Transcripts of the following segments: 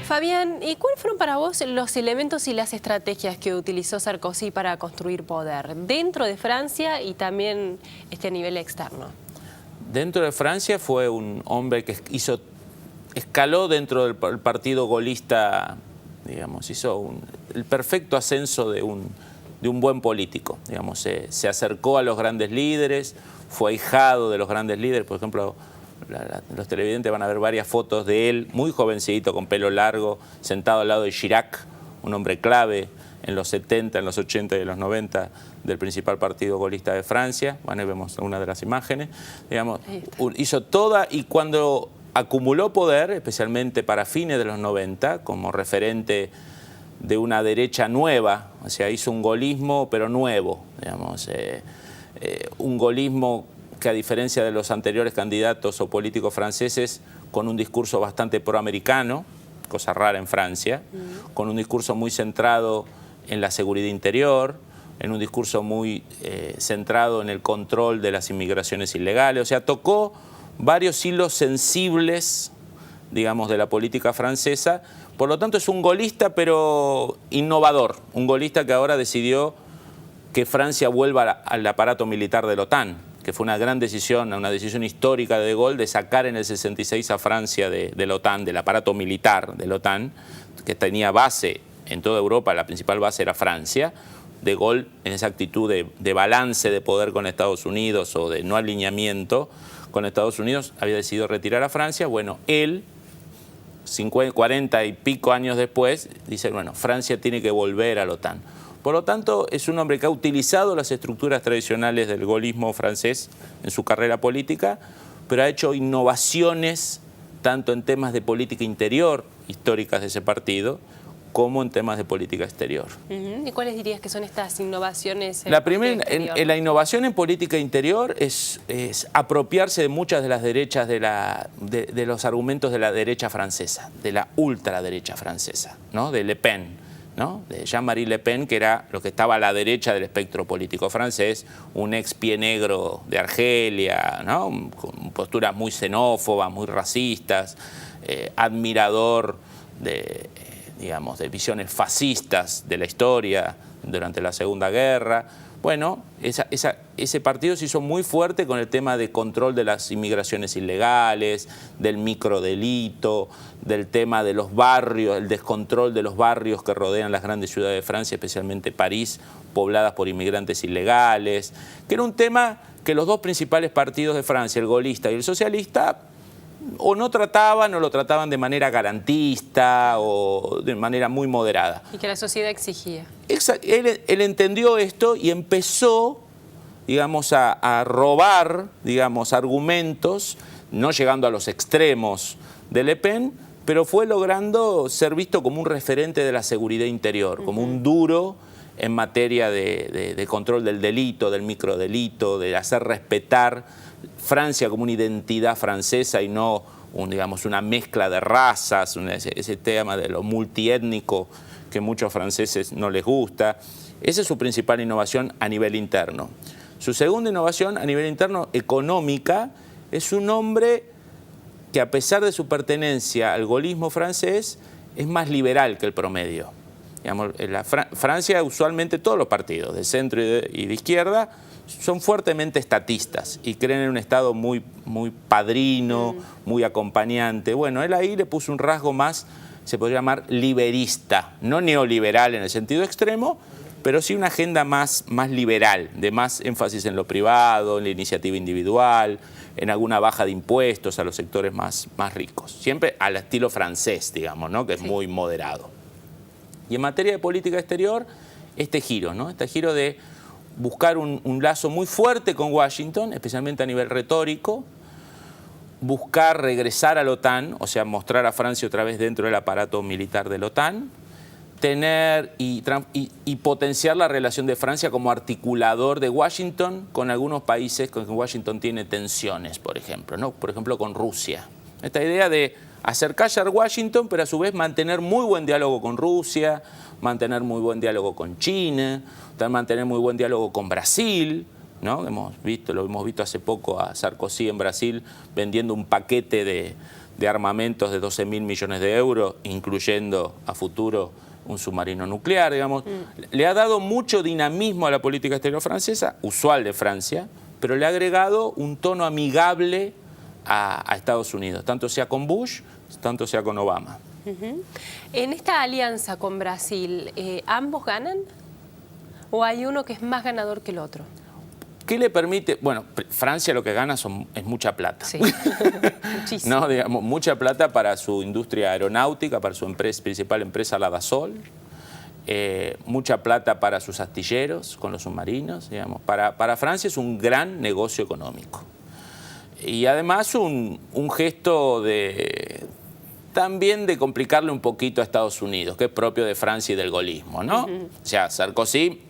Fabián, ¿y cuáles fueron para vos los elementos y las estrategias que utilizó Sarkozy para construir poder dentro de Francia y también a nivel externo? Dentro de Francia fue un hombre que escaló dentro del partido golista, digamos, hizo el perfecto ascenso de un buen político, digamos, se acercó a los grandes líderes, fue ahijado de los grandes líderes. Por ejemplo, los televidentes van a ver varias fotos de él, muy jovencito, con pelo largo, sentado al lado de Chirac, un hombre clave en los 70, en los 80 y en los 90 del principal partido golista de Francia. Bueno, ahí vemos una de las imágenes. Digamos, hizo toda, y cuando acumuló poder, especialmente para fines de los 90, como referente de una derecha nueva, o sea, hizo un gaullismo pero nuevo, digamos, un gaullismo que, a diferencia de los anteriores candidatos o políticos franceses, con un discurso bastante proamericano, cosa rara en Francia, con un discurso muy centrado en la seguridad interior, en un discurso muy centrado en el control de las inmigraciones ilegales. O sea, tocó varios hilos sensibles, digamos, de la política francesa. Por lo tanto, es un gaulista pero innovador, un gaulista que ahora decidió que Francia vuelva al aparato militar de la OTAN, que fue una gran decisión, una decisión histórica de Gaulle, de sacar en el 66 a Francia de la OTAN, del aparato militar de la OTAN, que tenía base en toda Europa. La principal base era Francia. De Gaulle, en esa actitud de balance de poder con Estados Unidos o de no alineamiento con Estados Unidos, había decidido retirar a Francia. Bueno, él, 40 y pico años después, dice, bueno, Francia tiene que volver a la OTAN. Por lo tanto, es un hombre que ha utilizado las estructuras tradicionales del gaullismo francés en su carrera política, pero ha hecho innovaciones tanto en temas de política interior, históricas de ese partido, como en temas de política exterior. ¿Y cuáles dirías que son estas innovaciones? La primera, la innovación en política interior es apropiarse de muchas de las derechas, de los argumentos de la derecha francesa, de la ultraderecha francesa, ¿no? De Le Pen, ¿no? De Jean-Marie Le Pen, que era lo que estaba a la derecha del espectro político francés, un ex pie negro de Argelia, ¿no? Con posturas muy xenófobas, muy racistas, admirador de, digamos, de visiones fascistas de la historia durante la Segunda Guerra. Bueno, ese partido se hizo muy fuerte con el tema de control de las inmigraciones ilegales, del microdelito, del tema de los barrios, el descontrol de los barrios que rodean las grandes ciudades de Francia, especialmente París, pobladas por inmigrantes ilegales, que era un tema que los dos principales partidos de Francia, el gaulista y el socialista, o no trataban o lo trataban de manera garantista o de manera muy moderada. Y que la sociedad exigía. Él entendió esto y empezó, digamos, a robar, digamos, argumentos, no llegando a los extremos de Le Pen, pero fue logrando ser visto como un referente de la seguridad interior, como un duro en materia de control del delito, del microdelito, de hacer respetar Francia como una identidad francesa y no, digamos, una mezcla de razas, ese tema de lo multiétnico que a muchos franceses no les gusta. Esa es su principal innovación a nivel interno. Su segunda innovación a nivel interno, económica, es un hombre que, a pesar de su pertenencia al gaullismo francés, es más liberal que el promedio. Digamos, Francia, usualmente todos los partidos de centro y de izquierda son fuertemente estatistas y creen en un Estado muy padrino, muy acompañante. Bueno, él ahí le puso un rasgo más, se podría llamar liberista, no neoliberal en el sentido extremo, pero sí una agenda más liberal, de más énfasis en lo privado, en la iniciativa individual, en alguna baja de impuestos a los sectores más ricos. Siempre al estilo francés, digamos, ¿no? Que es muy moderado. Y en materia de política exterior, este giro, ¿no? Este giro de buscar un lazo muy fuerte con Washington, especialmente a nivel retórico, buscar regresar a la OTAN, o sea, mostrar a Francia otra vez dentro del aparato militar de la OTAN, tener y potenciar la relación de Francia como articulador de Washington con algunos países con que Washington tiene tensiones, por ejemplo, ¿no? Por ejemplo, con Rusia. Esta idea de acercarse a Washington, pero a su vez mantener muy buen diálogo con Rusia, mantener muy buen diálogo con China, mantener muy buen diálogo con Brasil, ¿no? Lo hemos visto hace poco a Sarkozy en Brasil vendiendo un paquete de armamentos de 12.000 millones de euros, incluyendo a futuro un submarino nuclear, digamos. Le ha dado mucho dinamismo a la política exterior francesa, usual de Francia, pero le ha agregado un tono amigable a Estados Unidos, tanto sea con Bush, tanto sea con Obama. En esta alianza con Brasil, ¿ambos ganan? ¿O hay uno que es más ganador que el otro? ¿Qué le permite? Bueno, Francia lo que gana es mucha plata. Sí, muchísimo. ¿No? Digamos, mucha plata para su industria aeronáutica, para su principal empresa, la Dassault. Mucha plata para sus astilleros con los submarinos. Digamos. Para Francia es un gran negocio económico. Y además un gesto también de complicarle un poquito a Estados Unidos, que es propio de Francia y del gaullismo, ¿no? O sea, Sarkozy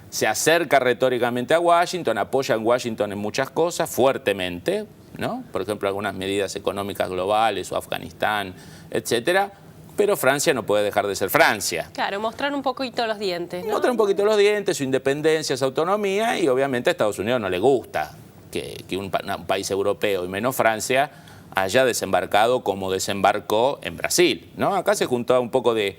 se acerca retóricamente a Washington, apoya a Washington en muchas cosas, fuertemente, ¿no? Por ejemplo, algunas medidas económicas globales o Afganistán, etcétera, pero Francia no puede dejar de ser Francia. Claro, mostrar un poquito los dientes, ¿no? Mostrar un poquito los dientes, su independencia, su autonomía, y obviamente a Estados Unidos no le gusta que un país europeo, y menos Francia, haya desembarcado como desembarcó en Brasil, ¿no? Acá se juntó un poco de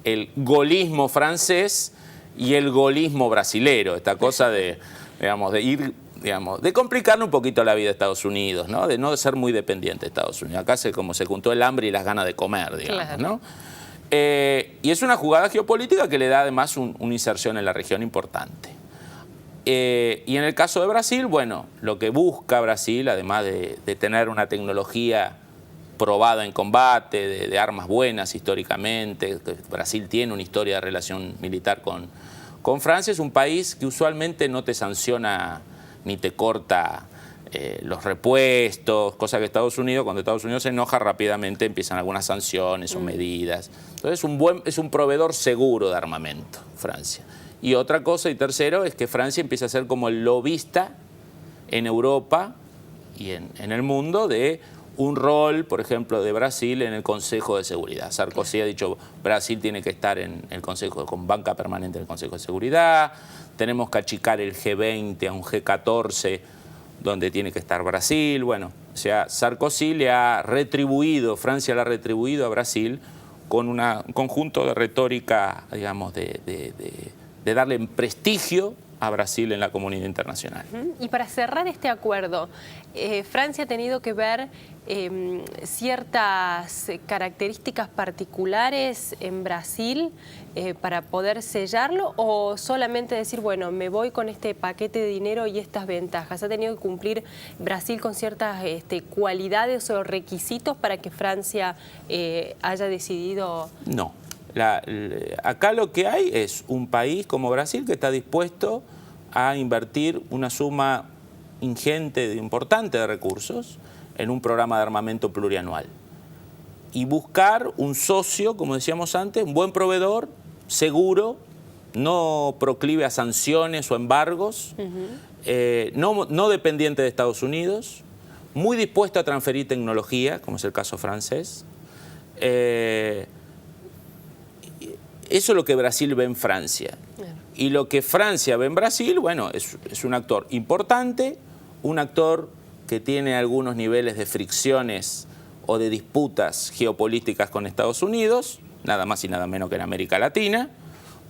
el gaullismo francés y el gaullismo brasilero, esta cosa de complicarle un poquito la vida a Estados Unidos, ¿no? De no ser muy dependiente de Estados Unidos. Acá como se juntó el hambre y las ganas de comer, digamos, claro, ¿no? Y es una jugada geopolítica que le da además una inserción en la región importante. Y en el caso de Brasil, bueno, lo que busca Brasil, además de tener una tecnología probada en combate, de armas buenas históricamente, Brasil tiene una historia de relación militar con Francia, es un país que usualmente no te sanciona ni te corta los repuestos, cosa que cuando Estados Unidos se enoja rápidamente empiezan algunas sanciones o medidas. Entonces es un proveedor seguro de armamento, Francia. Y otra cosa, y tercero, es que Francia empieza a ser como el lobista en Europa y en el mundo de un rol, por ejemplo, de Brasil en el Consejo de Seguridad. Sarkozy ha dicho Brasil tiene que estar en el Consejo, con banca permanente en el Consejo de Seguridad, tenemos que achicar el G20 a un G14 donde tiene que estar Brasil. Bueno, o sea, Sarkozy Francia le ha retribuido a Brasil con un conjunto de retórica, digamos, de darle prestigio a Brasil en la comunidad internacional. Y para cerrar este acuerdo, Francia ha tenido que ver ciertas características particulares en Brasil para poder sellarlo, o solamente decir, bueno, me voy con este paquete de dinero y estas ventajas. ¿Ha tenido que cumplir Brasil con ciertas cualidades o requisitos para que Francia haya decidido? No. Acá lo que hay es un país como Brasil que está dispuesto a invertir una suma ingente, importante de recursos en un programa de armamento plurianual y buscar un socio, como decíamos antes, un buen proveedor, seguro, no proclive a sanciones o embargos, no dependiente de Estados Unidos, muy dispuesto a transferir tecnología, como es el caso francés. Eso es lo que Brasil ve en Francia. Y lo que Francia ve en Brasil, bueno, es un actor importante, un actor que tiene algunos niveles de fricciones o de disputas geopolíticas con Estados Unidos, nada más y nada menos que en América Latina.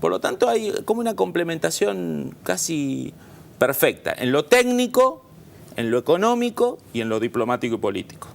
Por lo tanto, hay como una complementación casi perfecta en lo técnico, en lo económico y en lo diplomático y político.